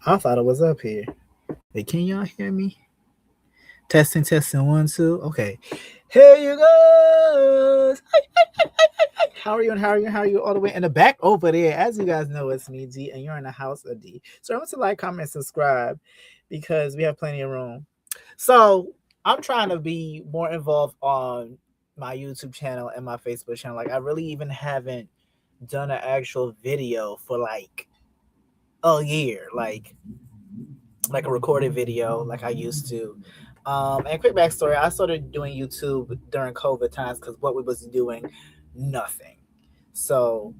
I thought it was up here. Hey, can y'all hear me? Testing, testing, one, two. Okay. Here you go. How are you? And how are you? How are you? All the way in the back over there. As you guys know, it's me, G, and you're in the house of D. So remember to like, comment, subscribe because we have plenty of room. So I'm trying to be more involved on my YouTube channel and my Facebook channel. Like I really even haven't done an actual video for like a year. Like a recorded video like I used to. And quick backstory, I started doing YouTube during COVID times because what we was doing, nothing. So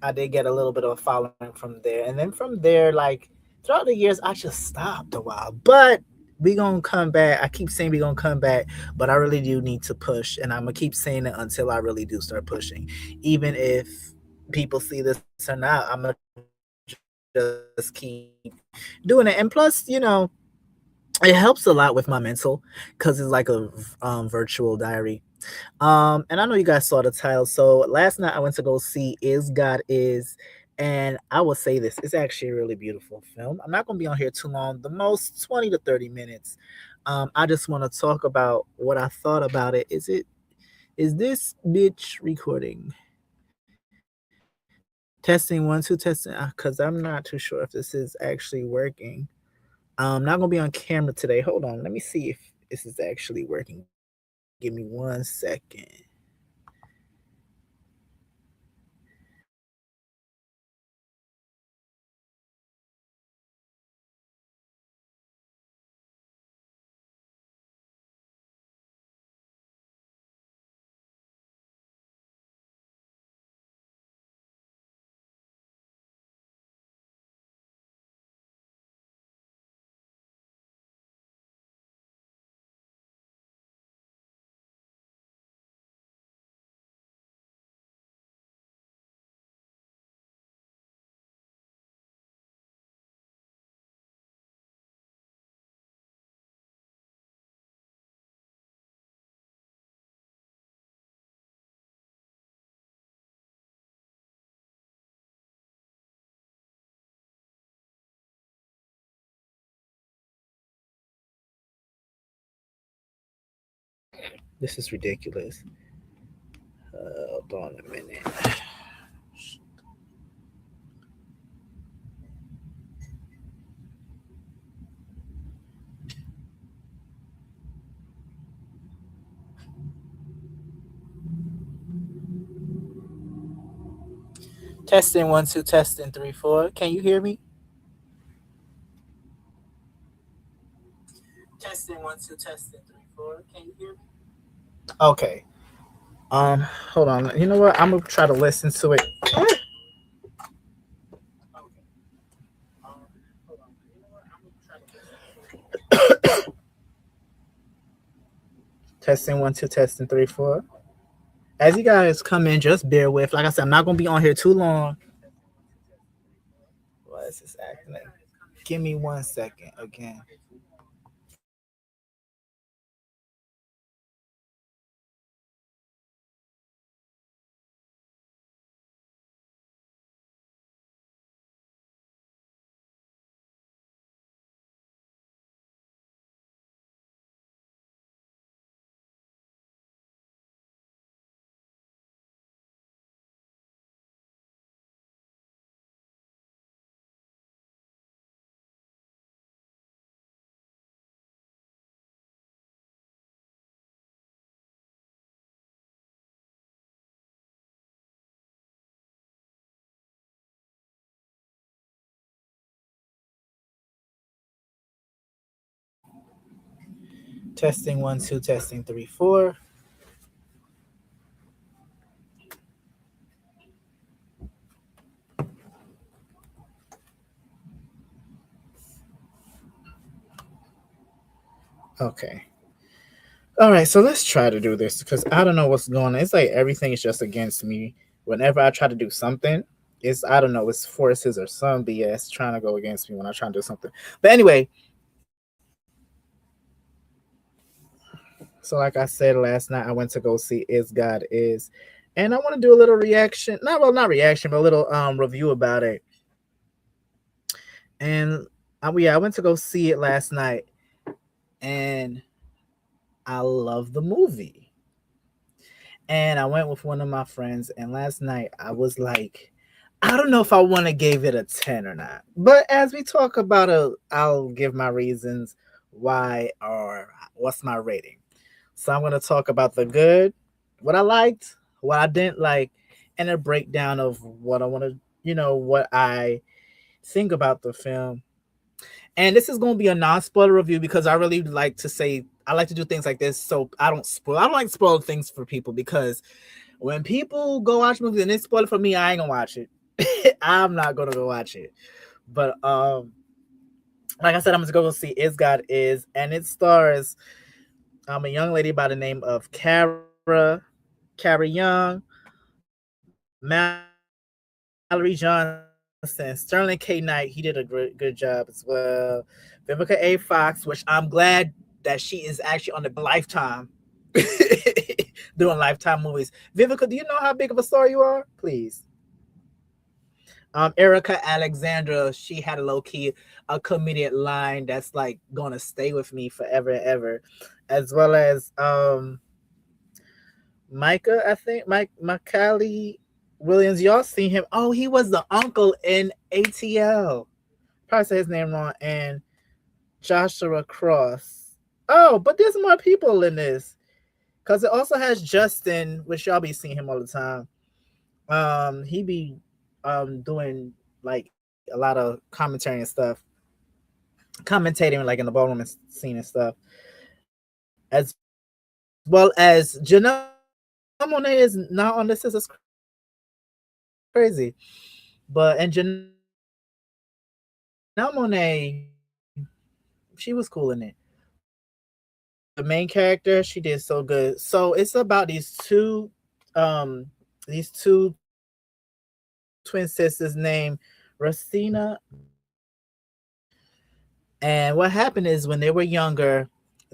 I did get a little bit of a following from there. And then from there, like throughout the years, I just stopped a while. But we gonna come back. I keep saying we gonna come back, but I really do need to push, and I'm gonna keep saying it until I really do start pushing. Even if people see this or not, I'm gonna just keep doing it. And plus, it helps a lot with my mental because it's like a virtual diary. And I know you guys saw the title. So last night I went to go see Is God Is, and I will say this: it's actually a really beautiful film. I'm not gonna be on here too long, the most 20 to 30 minutes. I just want to talk about what I thought about it. Is this bitch recording? Testing one, two, testing. Because I'm not too sure if this is actually working. Not gonna be on camera today. Hold on, let me see if this is actually working. Give me 1 second. This is ridiculous. Hold on a minute. Testing one, two, testing three, four. Can you hear me? Testing one, two, testing three, four. Can you hear me? Okay. Hold on. You know what? I'm gonna try to listen to it. Testing one, two, testing three, four. As you guys come in, just bear with. Like I said, I'm not gonna be on here too long. Why is this acting like? Give me 1 second again. Testing one, two, testing three, four. Okay. All right, so let's try to do this because I don't know what's going on. It's like everything is just against me. Whenever I try to do something, it's I don't know, it's forces or some BS trying to go against me when I try to do something. But anyway, so like I said last night, I went to go see Is God Is, and I want to do a little reaction. Not reaction, but a little review about it. And Yeah, I went to go see it last night, and I love the movie. And I went with one of my friends, and last night I was like, I don't know if I want to give it a 10 or not. But as we talk about it, I'll give my reasons why or what's my rating. So I'm going to talk about the good, what I liked, what I didn't like, and a breakdown of what I want to, what I think about the film. And this is going to be a non-spoiler review because I really like to say I like to do things like this so I don't spoil. I don't like spoil things for people because when people go watch movies and they spoil it for me, I ain't gonna watch it. I'm not gonna go watch it. But like I said, I'm gonna go see Is God Is, and it stars a young lady by the name of Kara Young, Mallory Johnson, Sterling K. Knight. He did a good job as well. Vivica A. Fox, which I'm glad that she is actually on the Lifetime. Doing Lifetime movies. Vivica, do you know how big of a star you are? Please. Erica Alexandra, she had a low key a comedian line that's like gonna stay with me forever and ever, as well as Micah, I think Mike Macaulay Williams. Y'all seen him? Oh, he was the uncle in ATL. Probably say his name wrong. And Joshua Cross. Oh, but there's more people in this because it also has Justin, which y'all be seeing him all the time. He be doing like a lot of commentary and stuff, commentating like in the ballroom and scene and stuff, as well as Janelle Monae is not on this. Is crazy, but and Janelle Monae, she was cool in it. But the main character, she did so good. So it's about these two twin sisters named Rosina and Rosina. And what happened is when they were younger,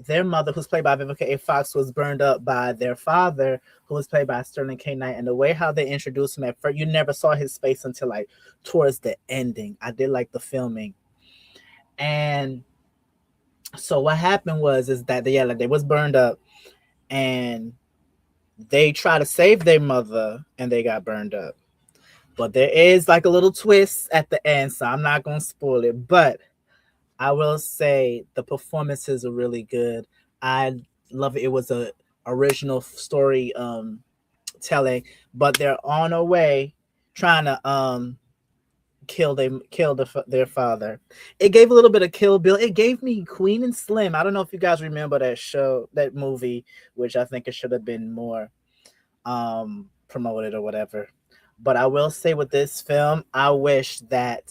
their mother, who's played by Vivica A. Fox, was burned up by their father, who was played by Sterling K. Knight. And the way how they introduced him at first, you never saw his face until like towards the ending. I did like the filming. And so what happened was is that like, they was burned up and they try to save their mother and they got burned up. But there is like a little twist at the end, so I'm not gonna spoil it. But I will say the performances are really good. I love it. It was a original story telling, but they're on a way trying to their father. It gave a little bit of Kill Bill. It gave me Queen and Slim. I don't know if you guys remember that show, that movie, which I think it should have been more promoted or whatever. But I will say with this film, I wish that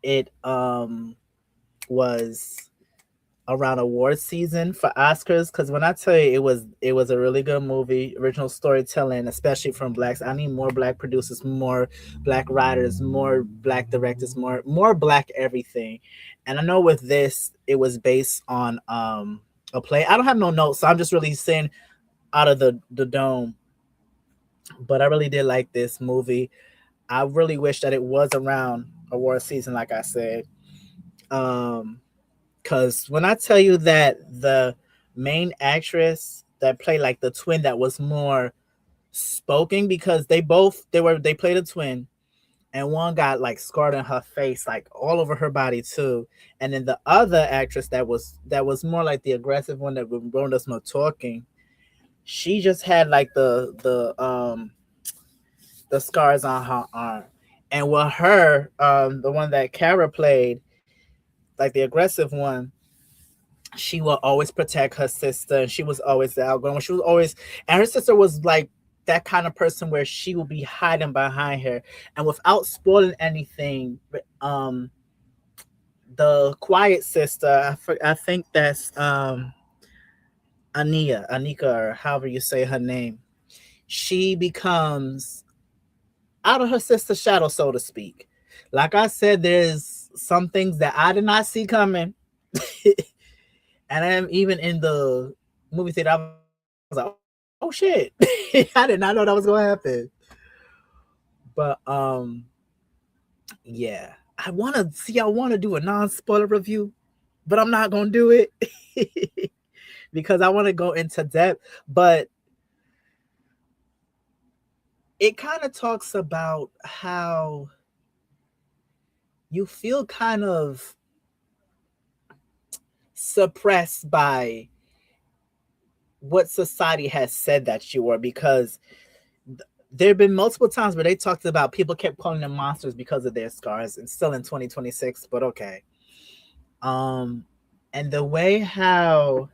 it was around award season for Oscars because when I tell you it was a really good movie, original storytelling, especially from blacks. I need more black producers, more black writers, more black directors, more black everything. And I know with this, it was based on a play. I don't have no notes, so I'm just really saying out of the dome. But I really did like this movie. I really wish that it was around award season, like I said. Um, Cause when I tell you that the main actress that played like the twin that was more spoken because they played a twin and one got like scarred on her face like all over her body too, and then the other actress that was more like the aggressive one that wrote us more talking, she just had like the scars on her arm, and with her the one that Kara played like the aggressive one, she will always protect her sister and she was always the outgoing. She was always, and her sister was like that kind of person where she will be hiding behind her. And without spoiling anything, the quiet sister, I think that's Anika, or however you say her name, she becomes out of her sister's shadow, so to speak. Like I said, there's some things that I did not see coming. And I'm even in the movie theater, I was like, oh shit. I did not know that was gonna happen. But yeah. I want to do a non-spoiler review, but I'm not going to do it because I want to go into depth, but it kind of talks about how you feel kind of suppressed by what society has said that you are, because there have been multiple times where they talked about people kept calling them monsters because of their scars, and still in 2026, but okay. um and the way how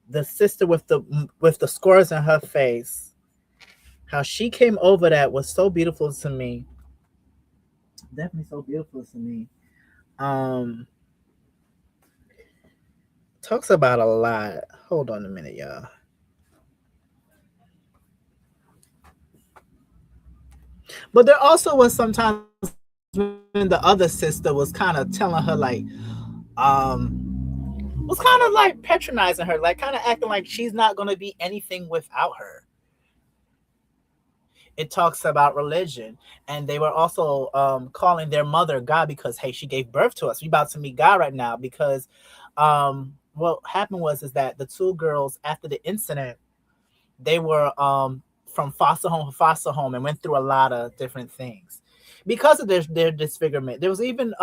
the sister with the scars on her face, how she came over that was so beautiful to me. Definitely so beautiful to me. um Talks about a lot. Hold on a minute, y'all. But there also was sometimes when the other sister was kind of telling her like, was kind of like patronizing her, like kind of acting like she's not going to be anything without her. It talks about religion, and they were also calling their mother God because, hey, she gave birth to us. We about to meet God right now because what happened was is that the two girls after the incident, they were from foster home and went through a lot of different things because of their disfigurement. There was even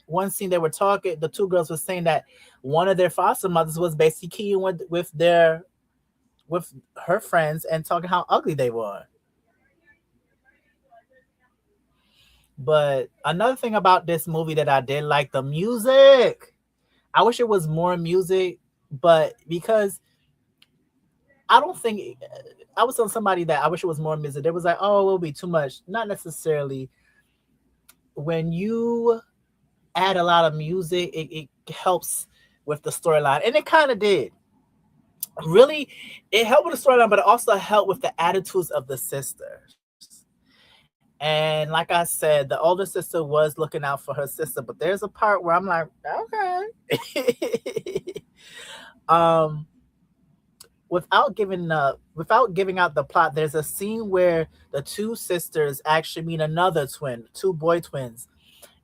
one scene they were talking. The two girls were saying that one of their foster mothers was basically with her friends and talking how ugly they were. But another thing about this movie that I did like, the music. I wish it was more music, but because I don't think I was telling somebody that I wish it was more music. They was like, "Oh, it will be too much." Not necessarily. When you add a lot of music, it helps with the storyline, and it kind of did. Really, it helped with the storyline, but it also helped with the attitudes of the sisters. And like I said, the older sister was looking out for her sister, but there's a part where I'm like, okay. um without giving out the plot, there's a scene where the two sisters actually meet another twin, two boy twins,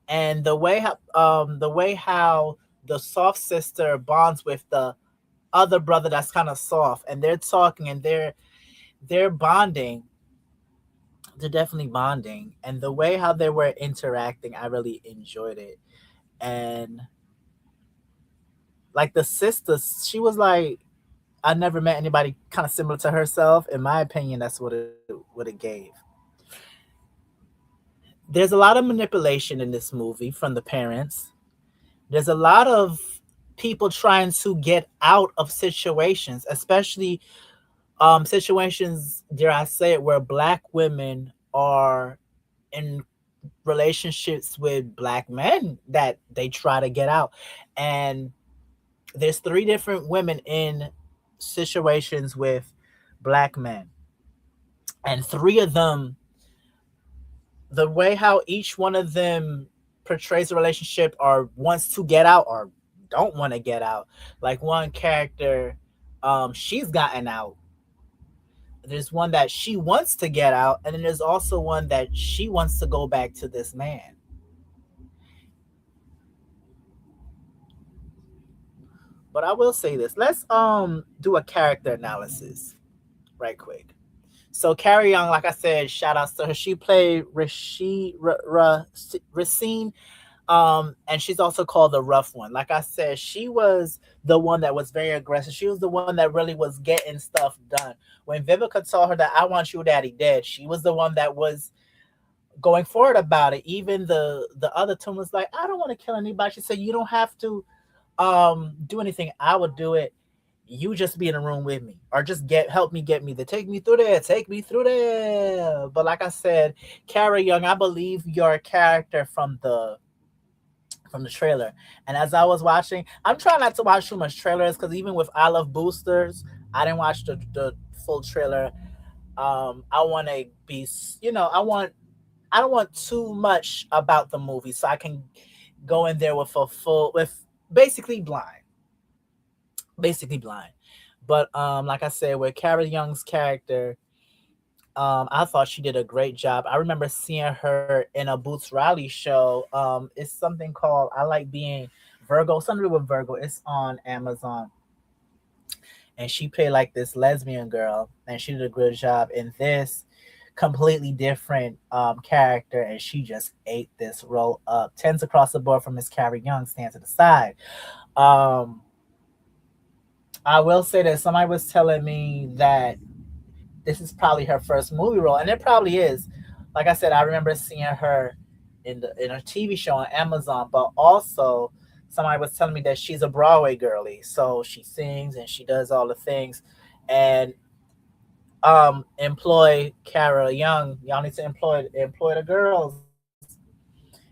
and the way how the soft sister bonds with the other brother that's kind of soft, and they're talking and they're bonding. They're definitely bonding, and the way how they were interacting, I really enjoyed it. And like the sister, she was like, I never met anybody kind of similar to herself. In my opinion, that's what it gave. There's a lot of manipulation in this movie from the parents. There's a lot of people trying to get out of situations, especially situations, dare I say it, where black women are in relationships with black men that they try to get out. And there's three different women in situations with black men, and three of them, the way how each one of them portrays a relationship or wants to get out or don't want to get out. Like one character, she's gotten out. There's one that she wants to get out, and then there's also one that she wants to go back to this man. But I will say this: let's do a character analysis right quick. So Carrie Young, like I said, shout outs to her. She played Racine, and she's also called the rough one. Like I said, she was the one that was very aggressive. She was the one that really was getting stuff done. When Vivica told her that I want you daddy dead, she was the one that was going forward about it. Even the other two was like, I don't want to kill anybody. She said, you don't have to do anything. I will do it. You just be in a room with me, or just help me get me there. Take me through there. Take me through there. But like I said, Carrie Young, I believe your character from the trailer. And as I was watching, I'm trying not to watch too much trailers because even with I Love Boosters, I didn't watch the full trailer. I want to be, I don't want too much about the movie, so I can go in there with basically blind, basically blind. But like I said, with Carrie Young's character, I thought she did a great job. I remember seeing her in a Boots Riley show. It's something called I Like Being Virgo, something to do with Virgo. It's on Amazon, and she played like this lesbian girl, and she did a good job in this completely different character, and she just ate this role up. Tens across the board from Miss Carrie Young, stand to the side. Um, I will say that somebody was telling me that this is probably her first movie role, and it probably is. Like I said, I remember seeing her in a TV show on Amazon, but also somebody was telling me that she's a Broadway girly, so she sings and she does all the things. And employ Kara Young. Y'all need to employ the girls.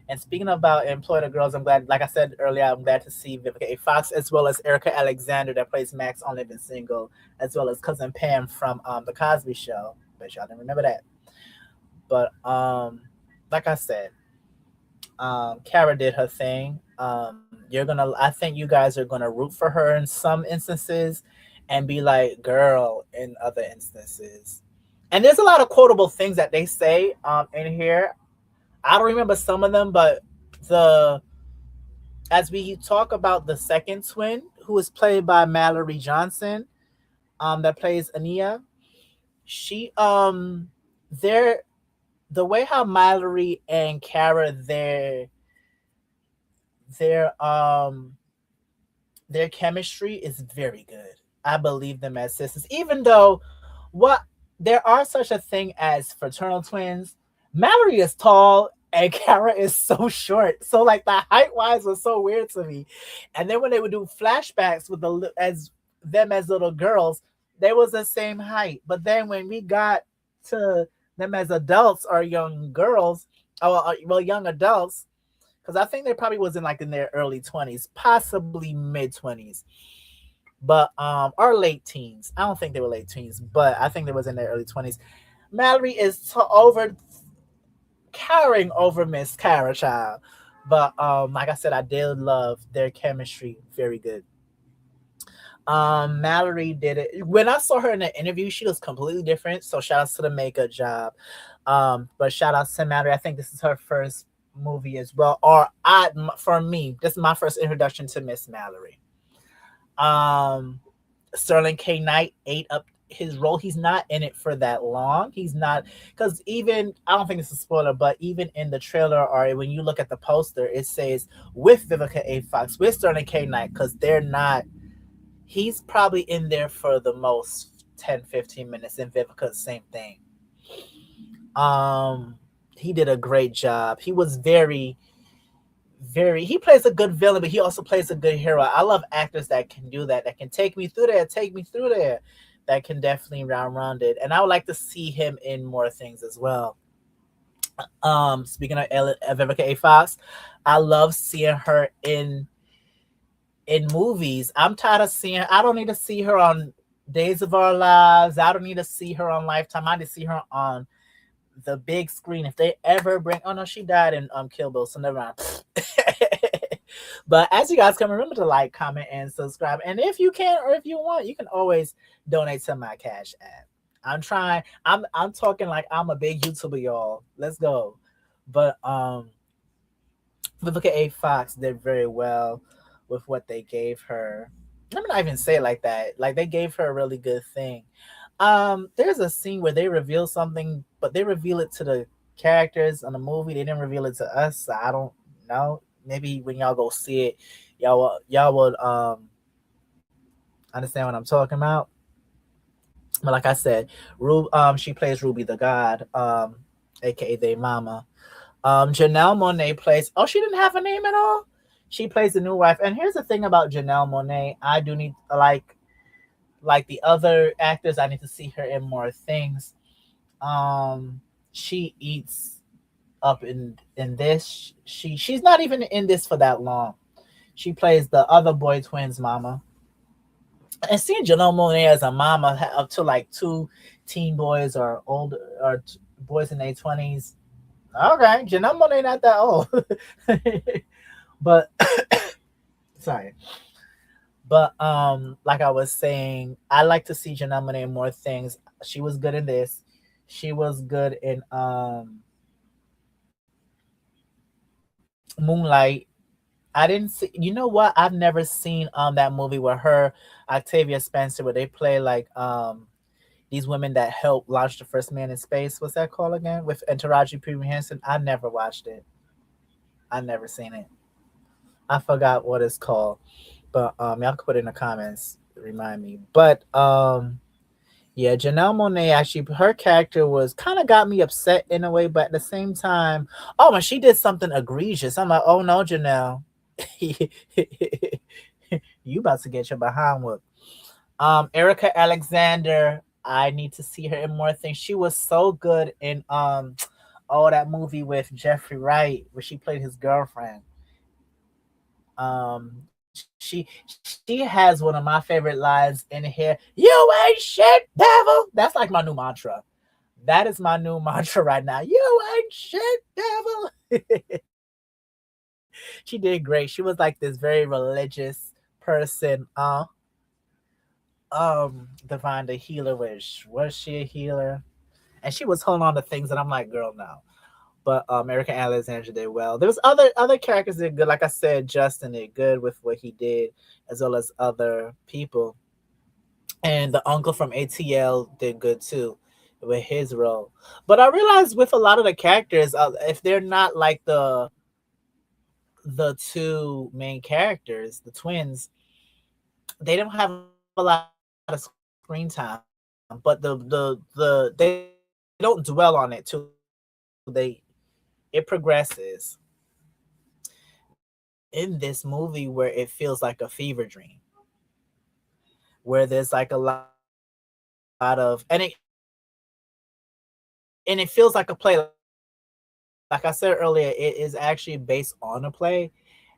And speaking about employ the girls, I'm glad, like I said earlier, I'm glad to see Vivica A. Fox as well as Erica Alexander that plays Max on Living Single, as well as cousin Pam from the Cosby Show. Bet y'all didn't remember that. But like I said, Kara did her thing. I think you guys are gonna root for her in some instances, and be like, "Girl," in other instances. And there's a lot of quotable things that they say in here. I don't remember some of them, but the as we talk about the second twin, who is played by Mallory Johnson, that plays Ania, she they're the way how Mallory and Kara their um their chemistry is very good. I believe them as sisters, even though what there are such a thing as fraternal twins. Mallory is tall and Kara is so short, so like the height wise was so weird to me. And then when they would do flashbacks with as them as little girls, they was the same height. But then when we got to them as adults or young girls, well, young adults, because I think they probably was in their early 20s, possibly mid 20s, but or late teens. I don't think they were late teens, but I think they was in their early 20s. Mallory is over cowering over Miss Cara Child, but like I said, I did love their chemistry, very good. Mallory did it. When I saw her in the interview, she was completely different. So shout outs to the makeup job. But shout outs to Mallory. I think this is her first movie as well. For me, this is my first introduction to Miss Mallory. Um, Sterling K. Knight ate up his role. He's not in it for that long. He's not, because even I don't think it's a spoiler, but even in the trailer or when you look at the poster, it says with Vivica A. Fox, with Sterling K. Knight, because they're not. He's probably in there for the most 10-15 minutes, and Vivica same thing. Um, he did a great job. He was very he plays a good villain, but he also plays a good hero. I love actors that can do that, that can take me through there, that can definitely round it. And I would like to see him in more things as well. Speaking of Vivica A. Fox, I love seeing her in movies. I'm tired of seeing. I don't need to see her on Days of Our Lives. I don't need to see her on Lifetime. I need to see her on the big screen. If they ever bring, oh no, she died in Kill Bill, so never mind. But as you guys can remember to like, comment, and subscribe. And if you can or if you want, you can always donate to my Cash App. I'm trying. I'm talking like I'm a big YouTuber, y'all. Let's go. But Vivica A. Fox did very well with what they gave her. Let me not even say it like that. Like they gave her a really good thing. There's a scene where they reveal something, but they reveal it to the characters on the movie. They didn't reveal it to us. So I don't know. Maybe when y'all go see it, y'all would understand what I'm talking about. But like I said, she plays Ruby the God, aka their mama. Janelle Monae plays. Oh, she didn't have a name at all. She plays the new wife. And here's the thing about Janelle Monae. I do need like the other actors. I need to see her in more things. She eats up in this. She's not even in this for that long. She plays the other boy twins' mama. And seeing Janelle Monae as a mama up to like two teen boys or older or boys in their 20s. Okay, Janelle Monae not that old. But sorry. But like I was saying, I like to see Janelle Monae in more things. She was good in this. She was good in Moonlight. I didn't see. You know what? I've never seen that movie where her Octavia Spencer, where they play like these women that helped launch the first man in space. What's that called again? With Taraji P. Henson. I never watched it. I never seen it. I forgot what it's called, but y'all can put it in the comments. Remind me. But yeah, Janelle Monae actually her character was kind of got me upset in a way, but at the same time, oh, and she did something egregious. I'm like, oh no, Janelle, you about to get your behind whooped. Erica Alexander, I need to see her in more things. She was so good in oh that movie with Jeffrey Wright where she played his girlfriend. She has one of my favorite lines in here. You ain't shit, devil. That's like my new mantra. That is my new mantra right now. You ain't shit, devil. She did great. She was like this very religious person. Divine the healer was she a healer? And she was holding on to things and I'm like, girl, no. But American Alexandra did well. There was other characters that did good. Like I said, Justin did good with what he did, as well as other people. And the uncle from ATL did good too with his role. But I realized with a lot of the characters, if they're not like the two main characters, the twins, they don't have a lot of screen time. But they don't dwell on it too. It progresses. In this movie where it feels like a fever dream, where there's like a lot of and it feels like a play. Like I said earlier, it is actually based on a play,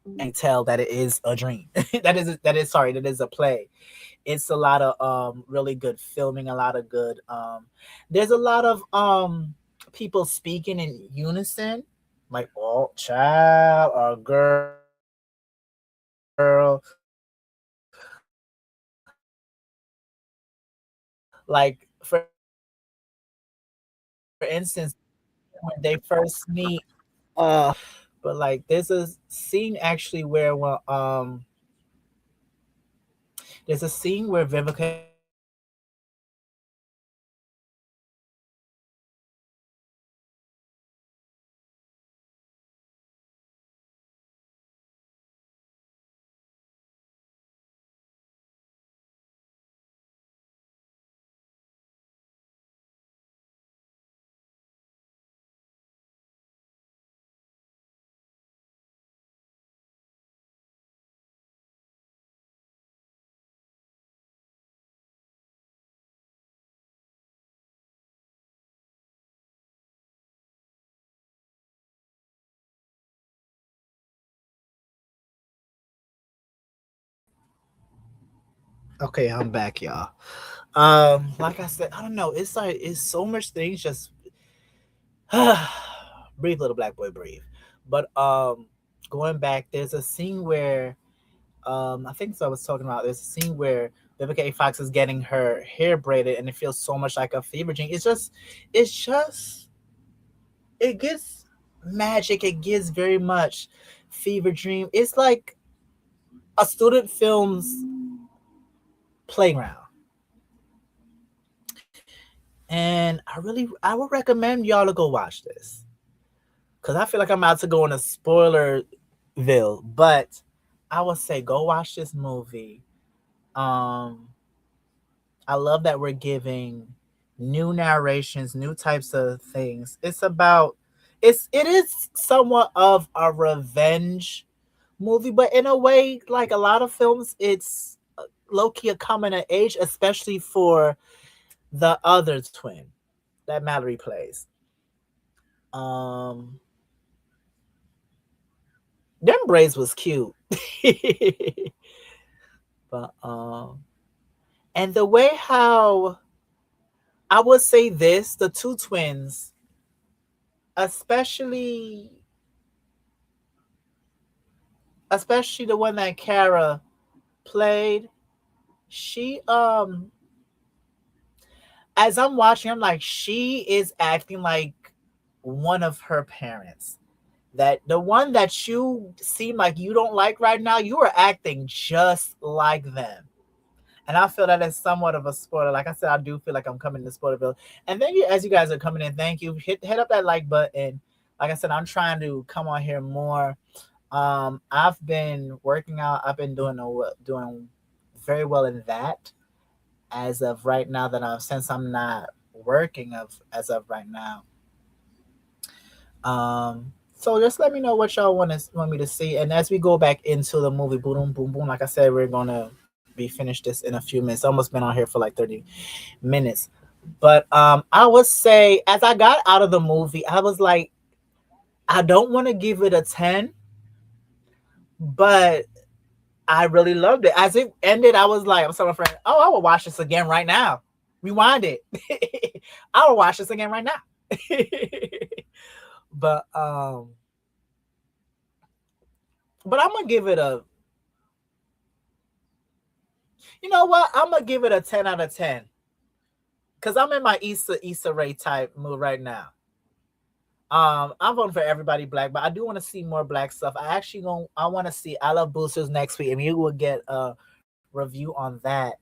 and you can tell that it is a dream. That is sorry, that is a play. It's a lot of really good filming, a lot of good there's a lot of people speaking in unison, like oh child or girl. Like for instance, when they first meet but like there's a scene actually where there's a scene where Vivica A. Fox is getting her hair braided and it feels like a fever dream. Okay, I'm back, y'all. Like I said, I don't know. It's like it's so much things. Just breathe, little black boy, breathe. But going back, there's a scene where I think so. I was talking about. There's a scene where Vivica A. Fox is getting her hair braided, and it feels so much like a fever dream. It's just, it gives magic. It gives very much fever dream. It's like a student film's playground. And I would recommend y'all to go watch this because I feel like I'm about to go in a spoilerville. But I would say go watch this movie. Um, I love that we're giving new narrations, new types of things. It is somewhat of a revenge movie, but in a way, like a lot of films, it's low key a coming of age, especially for the other twin that Mallory plays. Um, them braids was cute, but and the way how I would say this, the two twins, especially especially the one that Kara played, she as I'm watching, I'm like, she is acting like one of her parents. That the one that you seem like you don't like right now, you are acting just like them. And I feel that is somewhat of a spoiler. Like I said, I do feel like I'm coming to spoilerville. And thank you, as you guys are coming in, thank you. Hit up that like button. Like I said, I'm trying to come on here more. I've been working out. I've been doing very well in that as of right now. That I'm since I'm not working of as of right now. So just let me know what y'all want me to see. And as we go back into the movie, boom, boom, boom. Like I said, we're gonna be finished this in a few minutes. Almost been on here for like 30 minutes. But I would say as I got out of the movie, I was like, I don't want to give it a 10, but I really loved it. As it ended, I was like, I'm telling my friend, oh, I will watch this again right now. Rewind it. I will watch this again right now. but um, but I'm gonna give it a. You know what? I'm gonna give it a 10 out of 10 because I'm in my Issa Rae type mood right now. I'm voting for everybody black, but I do want to see more black stuff. I want to see I Love Boosters next week, and you will get a review on that.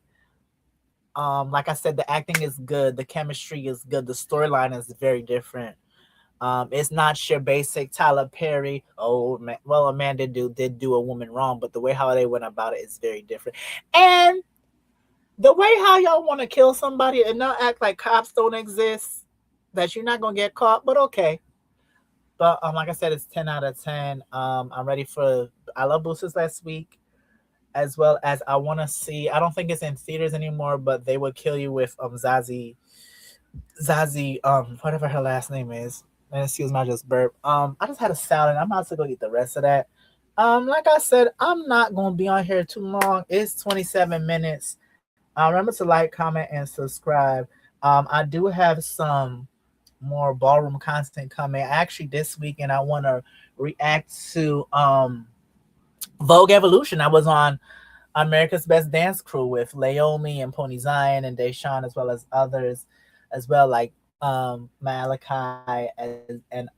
Like I said, the acting is good, the chemistry is good, the storyline is very different. It's not your basic Tyler Perry. Oh man, well, a man did do a woman wrong, but the way how they went about it is very different. And the way how y'all want to kill somebody and not act like cops don't exist, that you're not gonna get caught, but okay. But like I said, it's 10 out of 10. I'm ready for I Love Boosters last week, as well as I want to see. I don't think it's in theaters anymore, but They Would Kill You with Zazie whatever her last name is. And excuse my just burp. I just had a salad. I'm about to go eat the rest of that. Like I said, I'm not gonna be on here too long. It's 27 minutes. Remember to like, comment, and subscribe. I do have some more ballroom content coming. Actually, this weekend I want to react to Vogue Evolution. I was on America's Best Dance Crew with Laomi and Pony Zion and Deshaun, as well as others, as well like Malachi and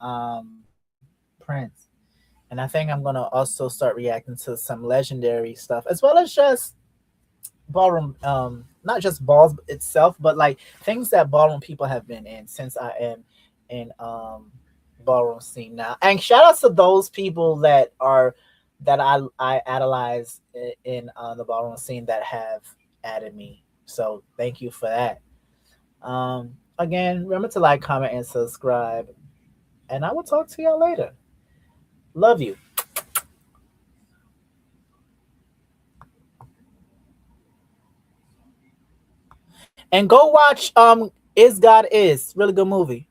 Prince. And I think I'm gonna also start reacting to some legendary stuff, as well as just ballroom, not just balls itself, but like things that ballroom people have been in since I am in ballroom scene now. And shout outs to those people that I idolize in the ballroom scene that have added me. So thank you for that. Again, remember to like, comment, and subscribe. And I will talk to y'all later. Love you. And go watch Is God Is. Really good movie.